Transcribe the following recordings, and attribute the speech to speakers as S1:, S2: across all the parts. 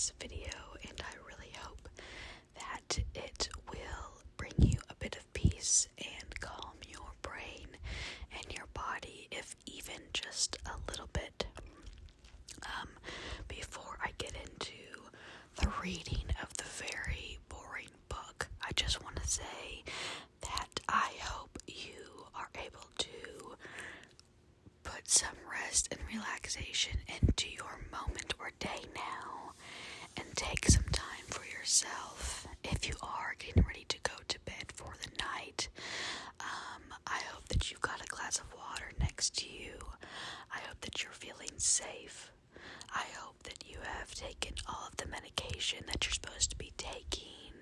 S1: this video, and I really hope that it will bring you a bit of peace and calm your brain and your body, if even just a little bit. Before I get into the reading of the very boring book, I just want to say that I hope you are able to put some rest and relaxation into your moment or day now and take some time for yourself. If you are getting ready to go to bed for the night, I hope that you've got a glass of water next to you. I hope that you're feeling safe. I hope that you have taken all of the medication that you're supposed to be taking,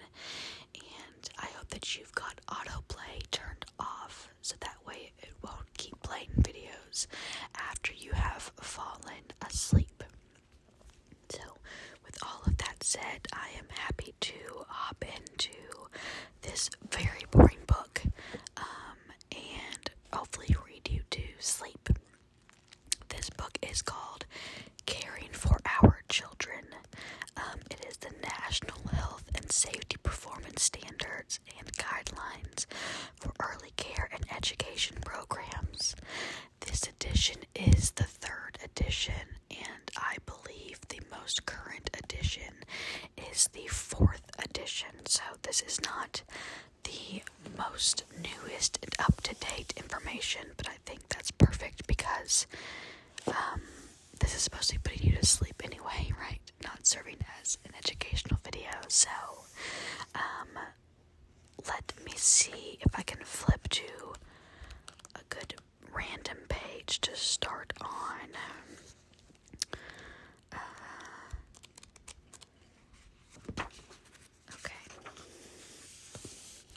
S1: and I hope that you've got autoplay turned off so that way it won't keep playing videos after you have fallen asleep. So, with all of that said, I am happy to hop into this very boring book and hopefully read you to sleep. This book is called Caring for Our Children. It is the National Health and Safety Performance Standards and Guidelines for Early Care and Education Programs. This edition is the third edition, and I believe the most current edition is the fourth edition. So this is not the most newest and up-to-date information, but I think that's perfect because this is supposed to be putting you to sleep anyway, right? Not serving as an educational video. So, let me see if I can flip to a good random page to start on. Okay.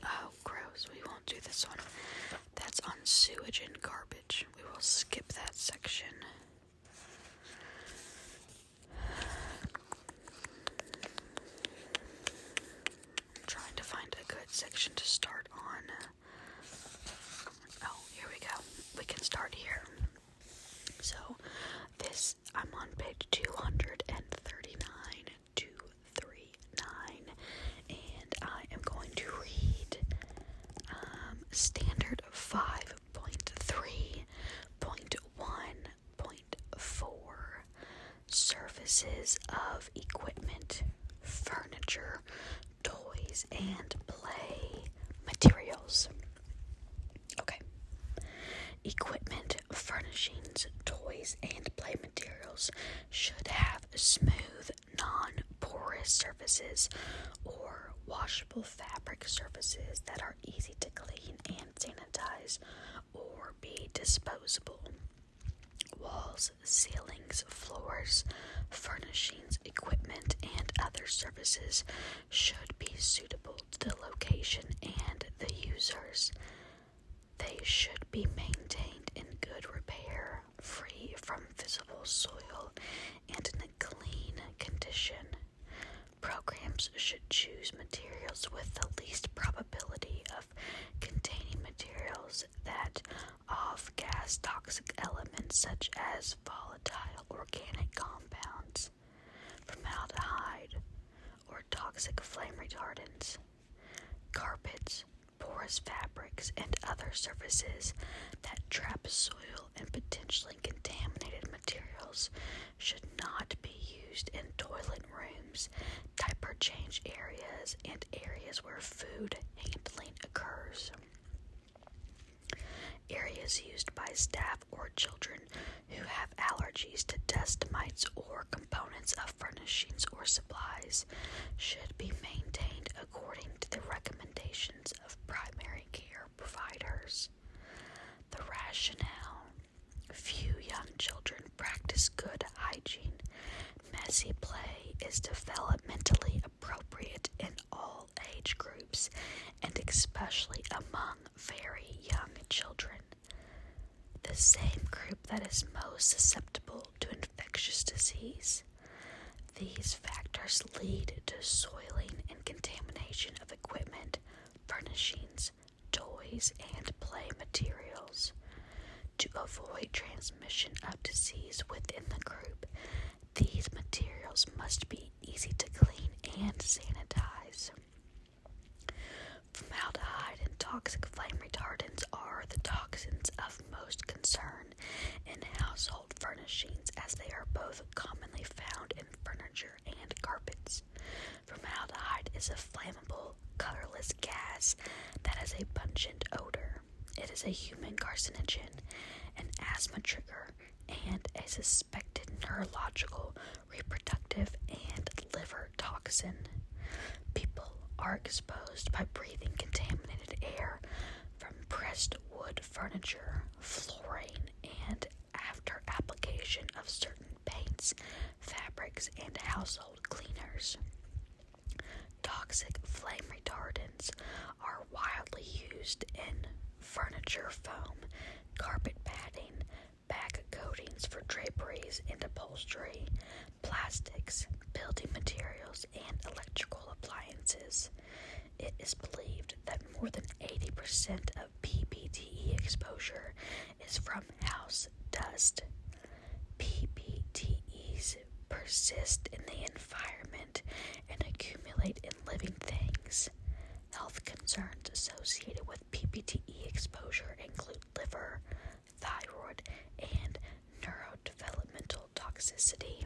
S1: Oh, gross. We won't do this one. That's on sewage and garbage. We will skip that section. Trying to find a good section to start on. Oh, here we go. We can start here. So, I'm on page 239, and I am going to read Standard 5.3.1.4, Services of Equipment, Furniture, Toys, and Play Materials. Okay. Equipment, furnishings, toys, and play materials should have smooth, non-porous surfaces or washable fabric surfaces that are easy to clean and sanitize or be disposable. Walls, ceilings, floors, furnishings, equipment, and other surfaces should be suitable to the location and the users. They should be maintained in good repair, free from visible soil, and in a clean condition. Programs should choose materials with the least probability of containing materials that off-gas toxic elements such as volatile organic compounds, formaldehyde, or toxic flame retardants. Carpets, porous fabrics, and other surfaces that trap soil and potentially contaminated materials should not be used in toilet rooms, diaper change areas, and areas where food handling occurs. Areas used by staff or children who have allergies to dust mites or components of furnishings or supplies should be maintained according to the recommendations of primary care providers. The rationale: few young children practice good hygiene. Messy play is developmentally appropriate in all age groups and especially among very young children, the same group that is most susceptible to infectious disease. These factors lead to soiling and contamination of equipment, furnishings, toys, and play materials. To avoid transmission of disease within the group, these materials materials must be easy to clean and sanitize. Formaldehyde and toxic flame retardants are the toxins of most concern in household furnishings, as they are both commonly found in furniture and carpets. Formaldehyde is a flammable, colorless gas that has a pungent odor. It is a human carcinogen, an asthma trigger, and a suspected neurological, reproductive, and liver toxin. People are exposed by breathing contaminated air from pressed wood furniture, flooring, and after application of certain paints, fabrics, and household cleaners. Toxic flame retardants are widely used in furniture foam, carpet padding, back coatings for draperies and upholstery, plastics, building materials, and electrical appliances. It is believed that more than 80% of PBTE exposure is from house dust. PBTEs persist in the environment and accumulate in living things. Health concerns associated with PBTE exposure include liver, thyroid, and neurodevelopmental toxicity.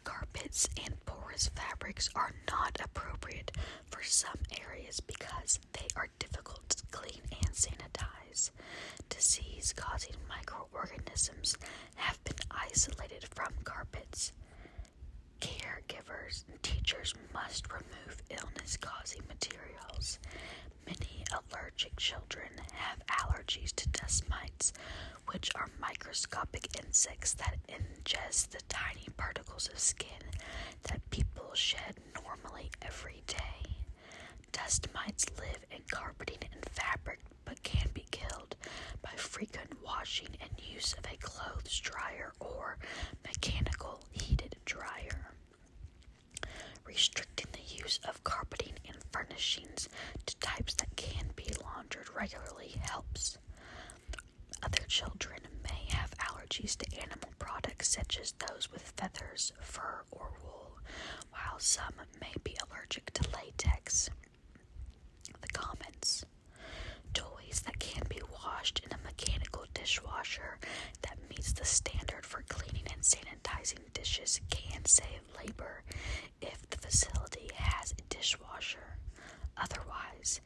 S1: Carpets and porous fabrics are not appropriate for some areas because they are difficult to clean and sanitize. Disease-causing microorganisms have been isolated from carpets. Caregivers and teachers must remove illness-causing materials. Many allergic children have allergies to dust mites, which are microscopic insects that ingest the tiny particles of skin that people shed normally every day. Dust mites live in carpeting and fabric, but can be killed by frequent washing and use of a clothes dryer or mechanical heated dryer. Restricting the use of carpeting and furnishings to types that can be laundered regularly helps. Other children may have allergies to animal products such as those with feathers, fur, or wool, while some may be allergic to latex. The comments. Toys that can be washed in a mechanical dishwasher that meets the standard for cleaning and sanitizing dishes can save labor if the facility has a dishwasher. Otherwise,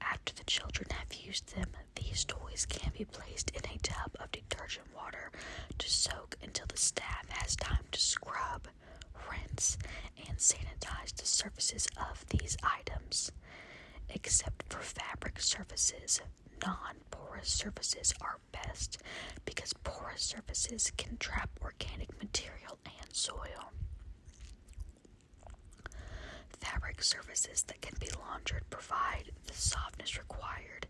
S1: after the children have used them, these toys can be placed in a tub of detergent water to soak until the staff has time to scrub, rinse, and sanitize the surfaces of these items. Except for fabric surfaces, non-porous surfaces are best because porous surfaces can trap organic material and soil. Fabric surfaces that can be laundered provide the softness required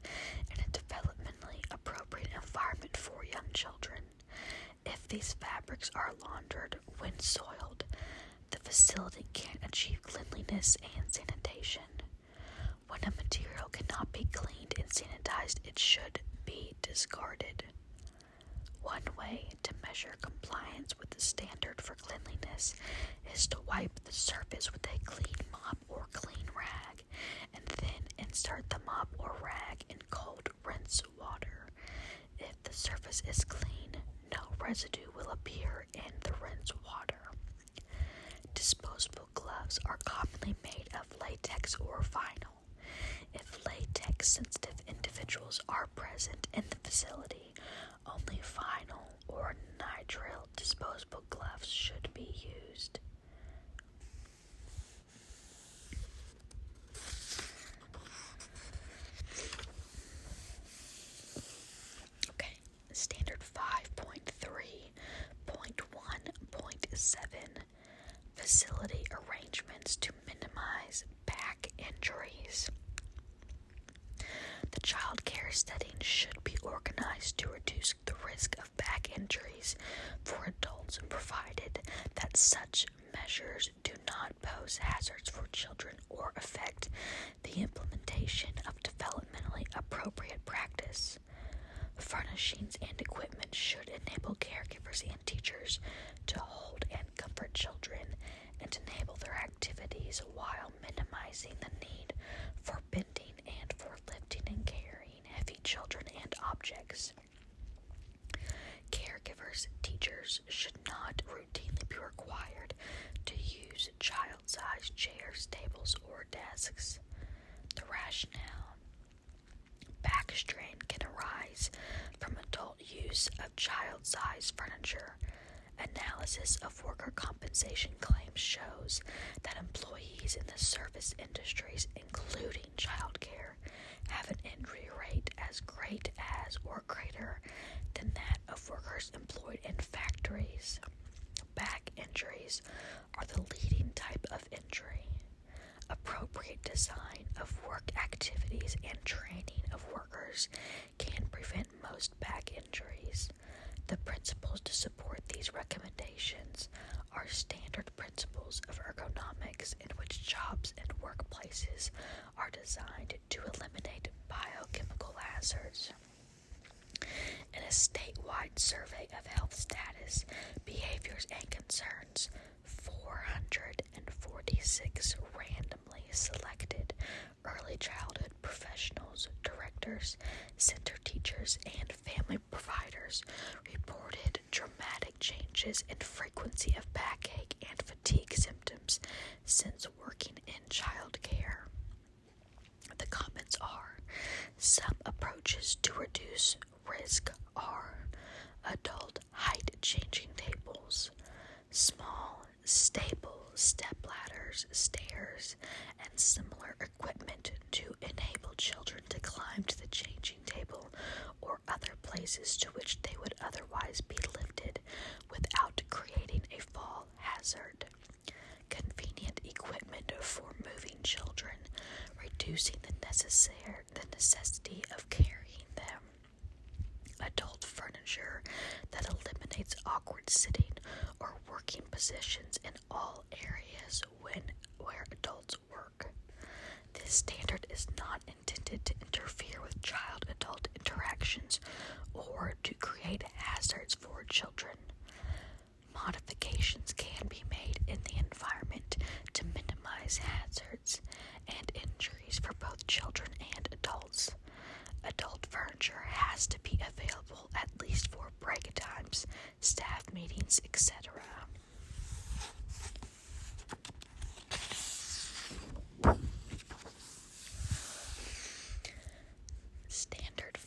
S1: in a developmentally appropriate environment for young children. If these fabrics are laundered when soiled, the facility can't achieve cleanliness and sanitation. When a material cannot be cleaned and sanitized, it should be discarded. One way to measure compliance with the standard for cleanliness is to wipe the surface with a clean mop or clean rag, and then insert the mop or rag in cold rinse water. If the surface is clean, no residue will appear in the rinse water. Disposable gloves are commonly made of latex or vinyl. If latex-sensitive individuals are present in the facility, only vinyl or nitrile disposable gloves should be used. Okay, standard 5.3.1.7 facility arrangements to minimize back injuries. The child care setting should be organized to reduce the risk of back injuries for adults, provided that such measures do not pose hazards for children or affect the implementation of developmentally appropriate practice. Furnishings and equipment should enable caregivers and teachers to hold and comfort recognizing the need for bending and for lifting and carrying heavy children and objects. Caregivers, teachers should not routinely be required to use child-sized chairs, tables, or desks. The rationale: back strain can arise from adult use of child-sized furniture. Analysis of worker compensation claims shows that employees in the service industries, including childcare, have an injury rate as great as or greater than that of workers employed in factories. Back injuries are the leading type of injury. Appropriate design of work activities and training of workers can prevent most back injuries. The principles to support these recommendations are standard principles of ergonomics, in which jobs and workplaces are designed to eliminate biochemical hazards. In a statewide survey of health status, behaviors, and concerns, 446 randomly selected early childhood professionals, directors, center teachers, and family providers reported dramatic changes in frequency of backache and fatigue symptoms since working in child care. The comments are: some approaches to reduce risk are adult height changing tables, small, stable step ladders, stairs, and similar equipment to enable children to climb to the changing table or other places to which they would otherwise be lifted without creating a fall hazard. Convenient equipment for moving children, reducing the necessity of carrying them. Adult furniture that eliminates awkward sitting or working positions in all areas where adults work. This standard is not intended to interfere with child-adult interactions or to create hazards for children. Modifications can be made in the environment to minimize hazards and injuries for both children and adults. Adult furniture has to be available at least for break times, staff meetings, etc. Standard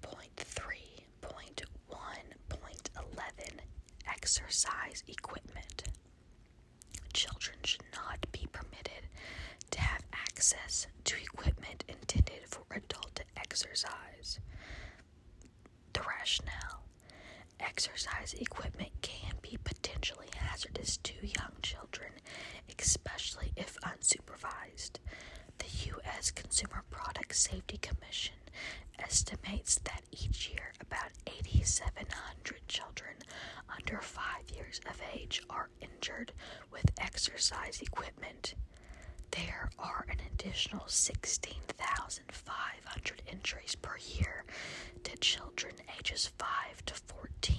S1: 5.3.1.11 Exercise equipment. Children should not be permitted to have access to equipment intended for adult exercise. The rationale: exercise equipment can be potentially hazardous to young children, especially if unsupervised. The U.S. Consumer Product Safety Commission estimates that each year about 8,700 children under 5 years of age are injured with exercise equipment. There are an additional 16,500 injuries per year to children ages 5 to 14.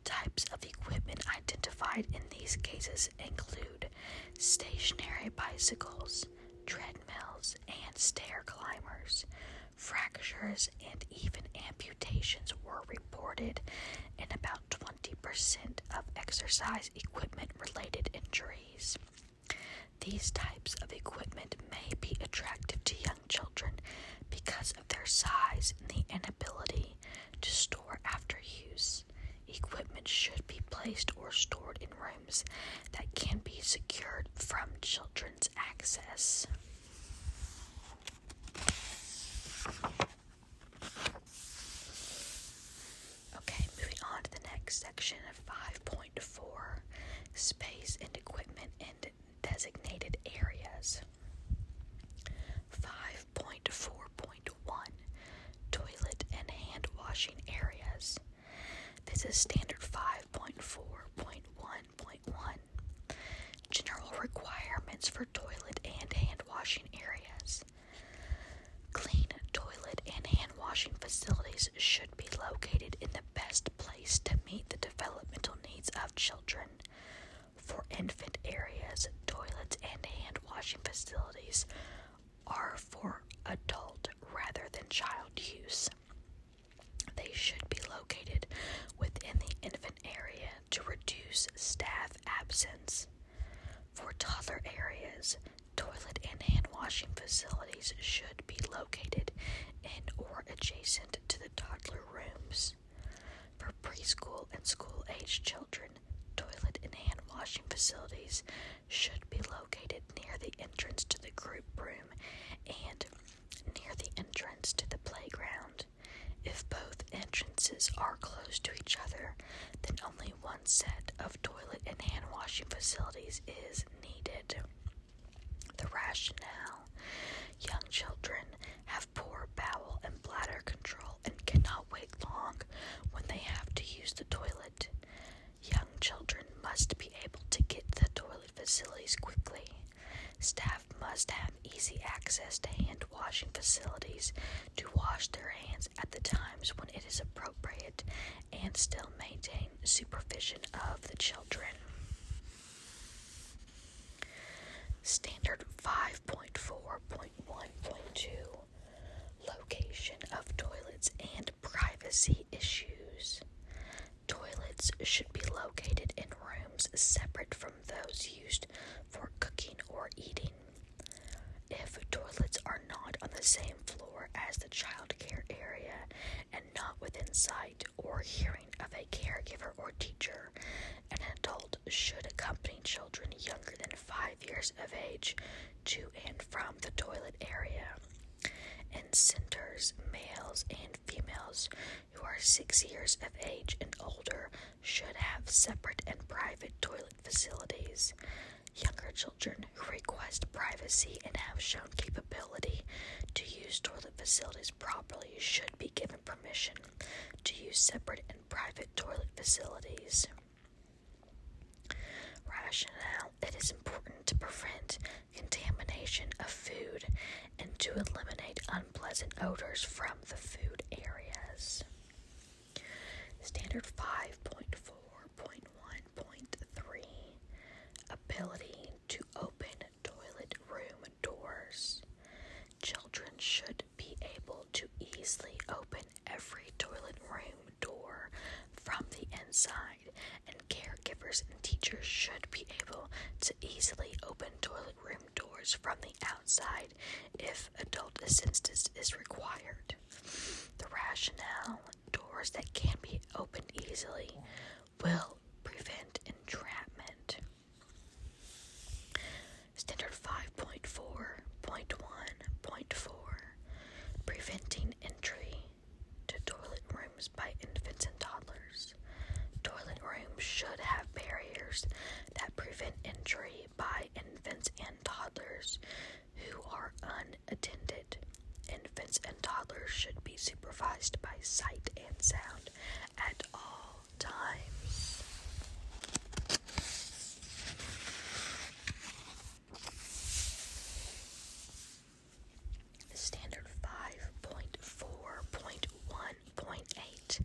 S1: Types of equipment identified in these cases include stationary bicycles, treadmills, and stair climbers. Fractures and even amputations were reported in about 20% of exercise equipment-related injuries. These types of equipment may be attractive to young children because of their size and the inability to store after use. Equipment should be placed or stored in rooms that can be secured from children's access. Okay, moving on to the next section of 5.4, space and equipment in designated areas. 5.4.1, toilet and hand washing areas. This is standard 5.4.1.1. General requirements for toilet and hand washing areas. Clean toilet and hand washing facilities should be located in the best place to meet the developmental needs of children. For infant areas, toilets and hand washing washing facilities are for adult rather than child use. They should be located within the infant area to reduce staff absence. For toddler areas, toilet and hand washing facilities should be located in or adjacent to the toddler rooms. For preschool and school-aged children, toilet and hand washing facilities should be located near the entrance to the group room and near the entrance to the playground. If both entrances are close to each other, then only one set of toilet and hand washing facilities is needed. The rationale: young children have poor bowel and bladder control and cannot wait long when they have to use the toilet. Young children must be able to get to the toilet facilities quickly. Staff must have easy access to hand washing facilities to wash their hands at the times when it is appropriate and still maintain supervision of the children. Standard 5.4.1.2 Location of toilets and privacy issues. Toilets should be located in rooms separate from those used for cooking or eating. If toilets are not on the same floor as the child care area and not within sight or hearing of a caregiver or teacher, an adult should accompany children younger than 5 years of age to and from the toilet area. In centers, males and females who are 6 years of age and older should have separate and private toilet facilities. Younger children who request privacy and have shown capability to use toilet facilities properly should be given permission to use separate and private toilet facilities. Rationale: it is important to prevent contamination of food and to eliminate unpleasant odors from the food areas. Standard 5.4.1.3 Ability to open toilet room doors. Children should be able to easily open every toilet room door from the inside, and caregivers and teachers should be able to easily open toilet room doors from the outside if adult assistance is required. The rationale: doors that can be opened easily will prevent entrapment. Standard 5.4.1.4 Preventing entry to toilet rooms by infants and toddlers. Toilet rooms should have barriers that prevent entry by infants and toddlers who are unattended. Infants and toddlers should be supervised by sight and sound at all times. Standard 5.4.1.8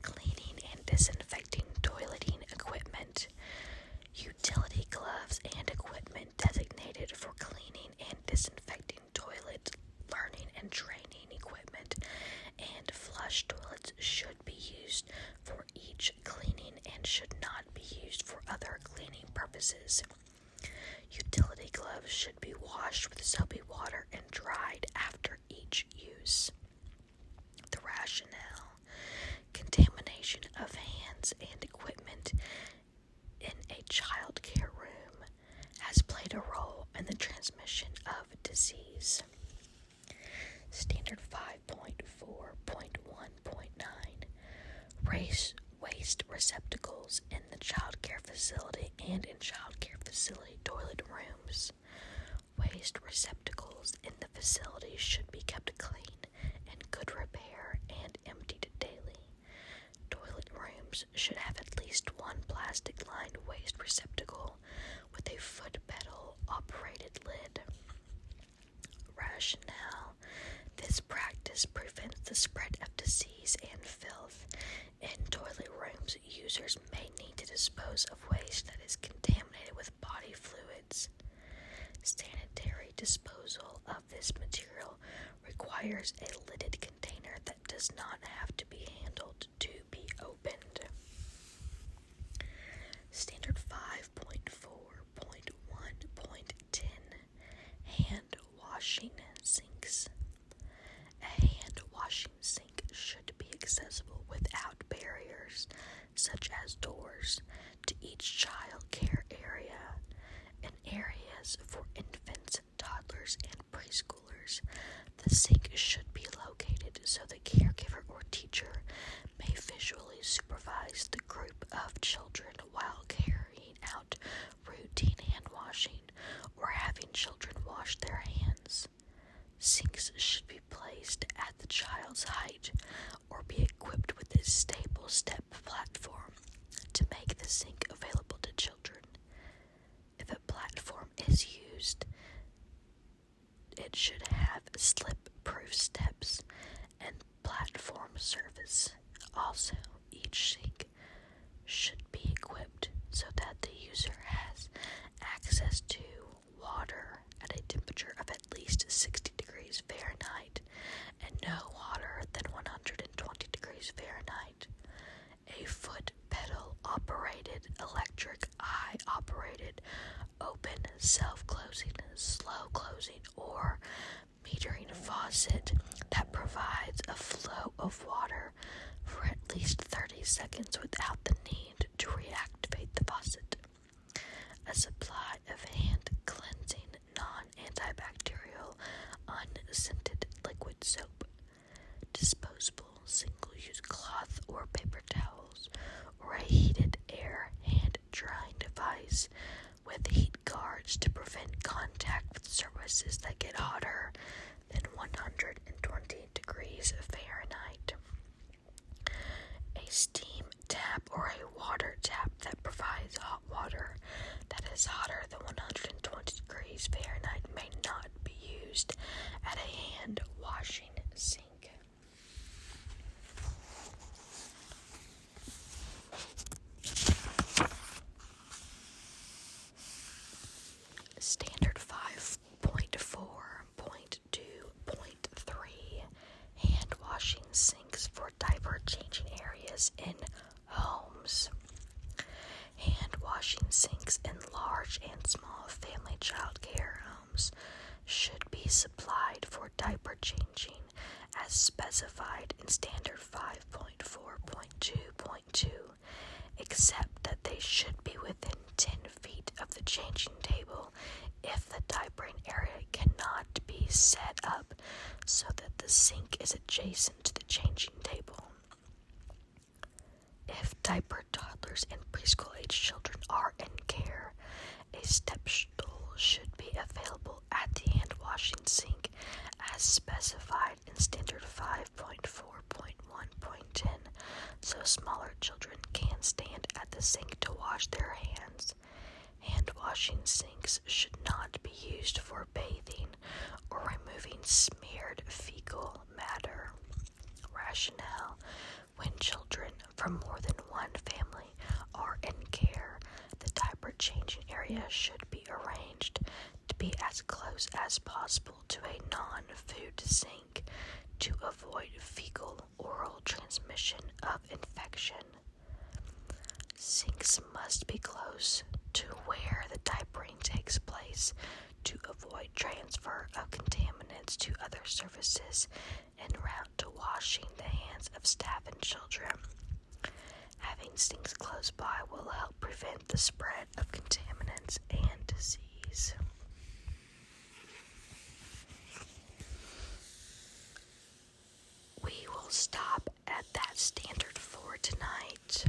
S1: Cleaning and disinfecting toileting equipment. Utility gloves and equipment designated for cleaning and disinfecting toilet, learning and training equipment, and flush toilets should be used for each cleaning and should not be used for other cleaning purposes. Utility gloves should be washed with soapy water and dried after each use. The rationale: contamination of hands and equipment in a child care room has played a role in the transmission of disease. Standard 5.4.1.9 Waste receptacles in the child care facility and in child care facility toilet rooms. Waste receptacles in the facility should be kept clean, in good repair, and emptied daily. Toilet rooms should have at least one plastic-lined waste receptacle with a foot pedal operated lid. Rationale: this practice prevents the spread of disease and filth. In toilet rooms, users may need to dispose of waste that is contaminated with body fluids. Sanitary disposal of this material requires a lidded container that does not have to be handled to be opened. Standard 5.4.1.10 Hand washing sinks. A hand washing sink should be accessible without barriers, such as doors, to each child care area and areas for infants, toddlers, and preschoolers. The sink should be located so the caregiver or teacher may visually supervise the group of children while carrying out routine hand washing or having children wash their hands. Sinks should be placed at the child's height or be equipped with a stable step platform to make the sink available to children. If a platform is used, it should have slip-proof steps and platform surface. Also, each sink should be equipped so that the user has access to water at a temperature of at least 60 degrees Fahrenheit and no hotter than 120 degrees Fahrenheit. A foot pedal operated, electric eye operated, open, self-closing, slow closing, or metering faucet that provides a flow of water for at least 30 seconds without the need to reactivate the faucet. A supply of hand cleansing, non-antibacterial, unscented liquid soap, disposable single-use cloth or paper towels, or a heated air hand drying device with heat guards to prevent contact with surfaces that get hotter than 120 degrees Fahrenheit. A steam tap or a water tap that provides hot water that is hotter than 120 degrees Fahrenheit may not be used at a hand washing sink. Standard 5.4.2.3 Hand washing sinks for diaper changing areas in homes. Hand washing sinks in large and small family child care homes should be supplied for diaper changing as specified in Standard 5.4.2.2, except that they should be within 10 feet of the changing table if the diapering area cannot be set up so that the sink is adjacent to the changing table. If diaper toddlers and preschool-age children are in care, a step stool should be available at the hand washing sink as specified in Standard 5.4.1.10, so smaller children can stand at the sink to wash their hands. Hand washing sinks should not be used for bathing or removing smeared fecal matter. Rationale: when children from more than one family are in care, the diaper changing area should be arranged to be as close as possible to a non-food sink to avoid fecal oral transmission of infection. Sinks must be close to where the diapering takes place to avoid transfer of contaminants to other surfaces en route to washing the hands of staff and children. Having sinks close by will help prevent the spread of contaminants and disease. We will stop at that standard for tonight.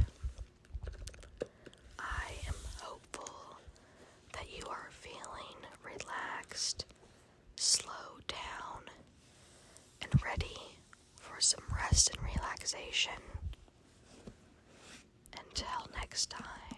S1: I am hopeful that you are feeling relaxed, slowed down, and ready for some rest and relaxation. Until next time.